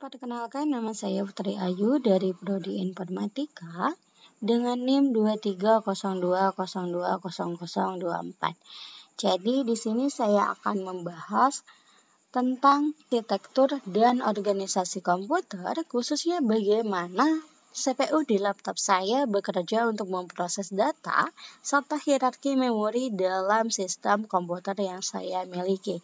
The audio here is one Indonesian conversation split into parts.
Perkenalkan, nama saya Putri Ayu dari Prodi Informatika dengan NIM 2302020024. Jadi di sini saya akan membahas tentang arsitektur dan organisasi komputer, khususnya bagaimana CPU di laptop saya bekerja untuk memproses data serta hierarki memori dalam sistem komputer yang saya miliki.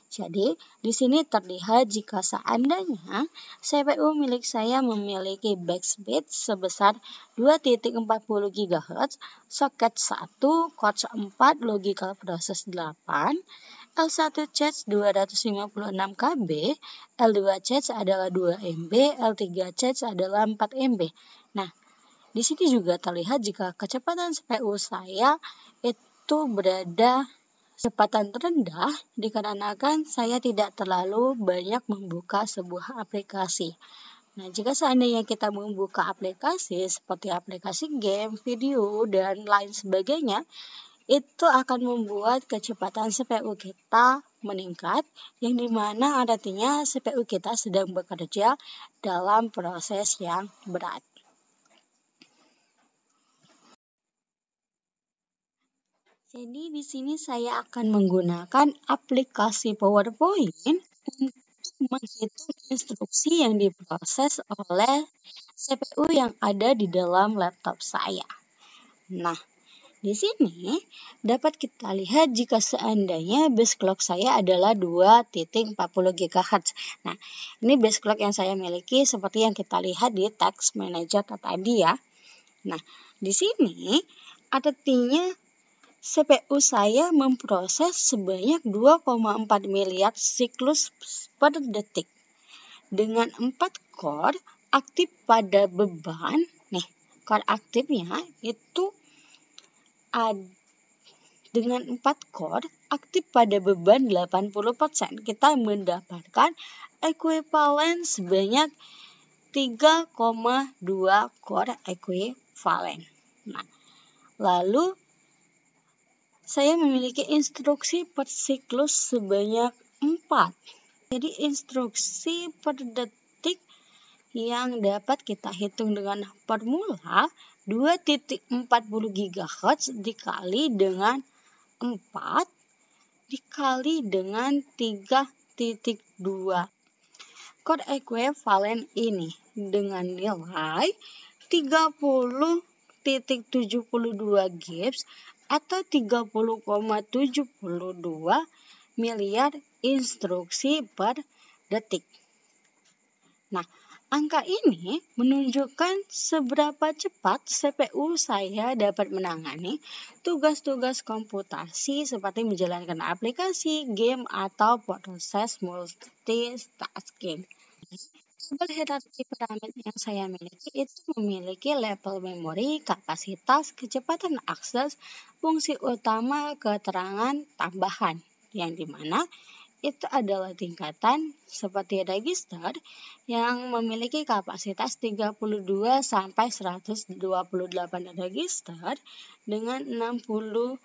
Jadi, di sini terlihat jika seandainya CPU milik saya memiliki backspeed sebesar 2.40 GHz, soket 1, core 4, logical process 8, L1 charge 256 KB, L2 charge adalah 2 MB, L3 charge adalah 4 MB. Nah, di sini juga terlihat jika kecepatan CPU saya itu berada kecepatan terendah dikarenakan saya tidak terlalu banyak membuka sebuah aplikasi. Nah, jika seandainya kita membuka aplikasi seperti aplikasi game, video, dan lain sebagainya, itu akan membuat kecepatan CPU kita meningkat, yang dimana artinya CPU kita sedang bekerja dalam proses yang berat. Jadi di sini saya akan menggunakan aplikasi PowerPoint untuk menghitung instruksi yang diproses oleh CPU yang ada di dalam laptop saya. Nah, di sini dapat kita lihat jika seandainya base clock saya adalah 2.40 GHz. Nah, ini base clock yang saya miliki seperti yang kita lihat di Task Manager tadi ya. Nah, di sini artinya CPU saya memproses sebanyak 2,4 miliar siklus per detik. Dengan 4 core aktif pada beban, nih, core aktifnya itu dengan 4 core aktif pada beban 80%, kita mendapatkan ekuivalen sebanyak 3,2 core ekuivalen. Nah, lalu saya memiliki instruksi per siklus sebanyak 4. Jadi instruksi per detik yang dapat kita hitung dengan formula 2.40 GHz dikali dengan 4 dikali dengan 3.2 core ekuivalen ini dengan nilai 30.72 Gibbs atau 30,72 miliar instruksi per detik. Nah, angka ini menunjukkan seberapa cepat CPU saya dapat menangani tugas-tugas komputasi seperti menjalankan aplikasi, game, atau proses multitasking. Tabel hierarki parameter yang saya miliki itu memiliki level memori, kapasitas, kecepatan akses, fungsi utama, keterangan tambahan, yang dimana itu adalah tingkatan seperti register yang memiliki kapasitas 32 sampai 128 register dengan 64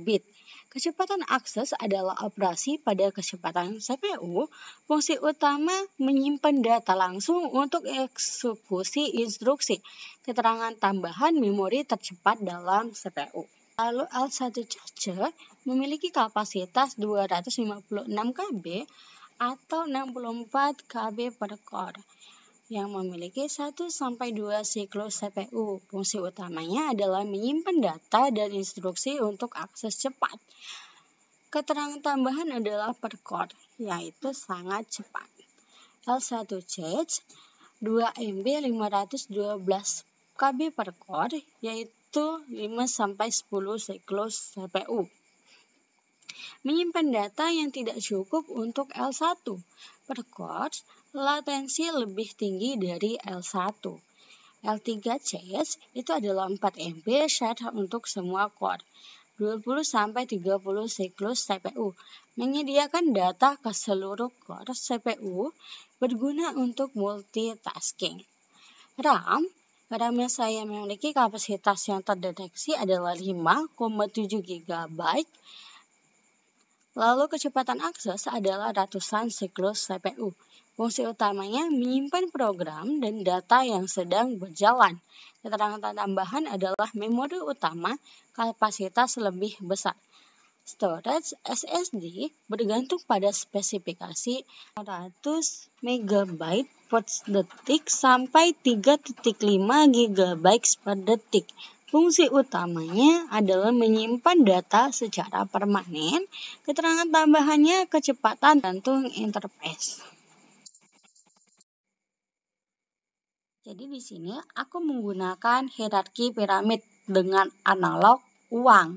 bit. Kecepatan akses adalah operasi pada kecepatan CPU. Fungsi utama menyimpan data langsung untuk eksekusi instruksi. Keterangan tambahan memori tercepat dalam CPU. Lalu L1 charger memiliki kapasitas 256 KB atau 64 KB per core yang memiliki 1-2 siklus CPU. Fungsi utamanya adalah menyimpan data dan instruksi untuk akses cepat. Keterangan tambahan adalah per core, yaitu sangat cepat. L1 charge 2 MB 512 KB per core, yaitu 5-10 siklus CPU. Menyimpan data yang tidak cukup untuk L1 per core, latensi lebih tinggi dari L1. L3 charge itu adalah 4 MB share untuk semua core, 20-30 siklus CPU, menyediakan data ke seluruh core CPU, berguna untuk multitasking. RAM yang saya memiliki kapasitas yang terdeteksi adalah 5,7 GB. Lalu kecepatan akses adalah ratusan siklus CPU. Fungsi utamanya menyimpan program dan data yang sedang berjalan. Keterangan tambahan adalah memori utama kapasitas lebih besar. Storage SSD bergantung pada spesifikasi 100 MB per detik sampai 3.5 GB per detik. Fungsi utamanya adalah menyimpan data secara permanen. Keterangan tambahannya kecepatan gantung interface. Jadi di sini aku menggunakan hierarki piramid dengan analog uang.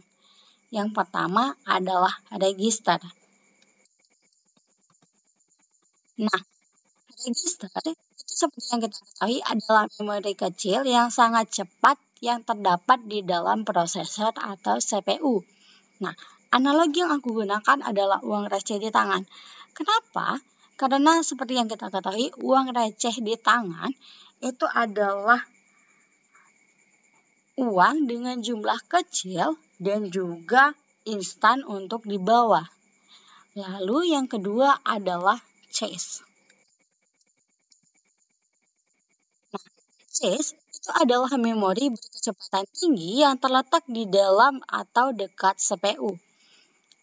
Yang pertama adalah register. Nah, register itu seperti yang kita ketahui adalah memori kecil yang sangat cepat yang terdapat di dalam prosesor atau CPU. Nah, analogi yang aku gunakan adalah uang receh di tangan. Kenapa? Karena seperti yang kita ketahui, uang receh di tangan itu adalah uang dengan jumlah kecil dan juga instan untuk dibawa. Lalu yang kedua adalah chase. Chase itu adalah memori berkecepatan tinggi yang terletak di dalam atau dekat CPU.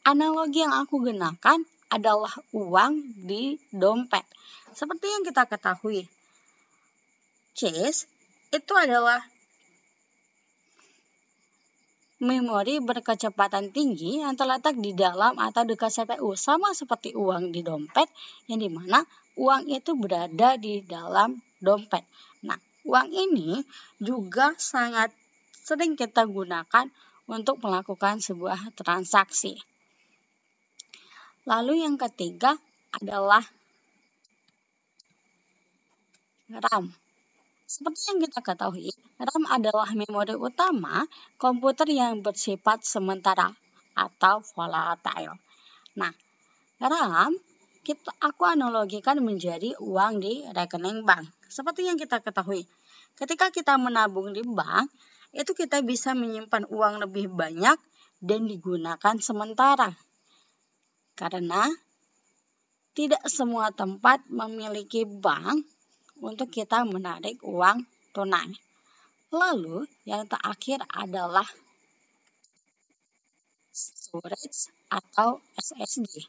Analogi yang aku gunakan adalah uang di dompet. Seperti yang kita ketahui, chase itu adalah memori berkecepatan tinggi yang terletak di dalam atau dekat CPU. Sama seperti uang di dompet, yang dimana uang itu berada di dalam dompet. Nah, uang ini juga sangat sering kita gunakan untuk melakukan sebuah transaksi. Lalu yang ketiga adalah RAM. Seperti yang kita ketahui, RAM adalah memori utama komputer yang bersifat sementara atau volatile. Nah, RAM aku analogikan menjadi uang di rekening bank. Seperti yang kita ketahui, ketika kita menabung di bank, itu kita bisa menyimpan uang lebih banyak dan digunakan sementara. Karena tidak semua tempat memiliki bank untuk kita menarik uang tunai. Lalu yang terakhir adalah storage atau SSD.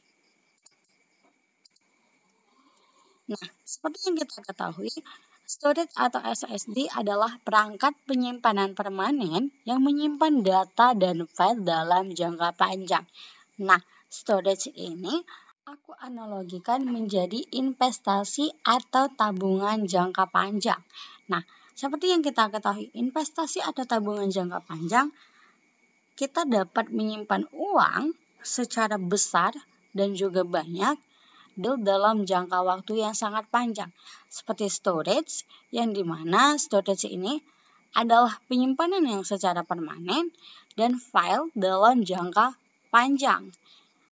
Nah, seperti yang kita ketahui, storage atau SSD adalah perangkat penyimpanan permanen yang menyimpan data dan file dalam jangka panjang. Nah, storage ini aku analogikan menjadi investasi atau tabungan jangka panjang. Nah, seperti yang kita ketahui, investasi atau tabungan jangka panjang, kita dapat menyimpan uang secara besar dan juga banyak dalam jangka waktu yang sangat panjang. Seperti storage, yang dimana storage ini adalah penyimpanan yang secara permanen dan file dalam jangka panjang.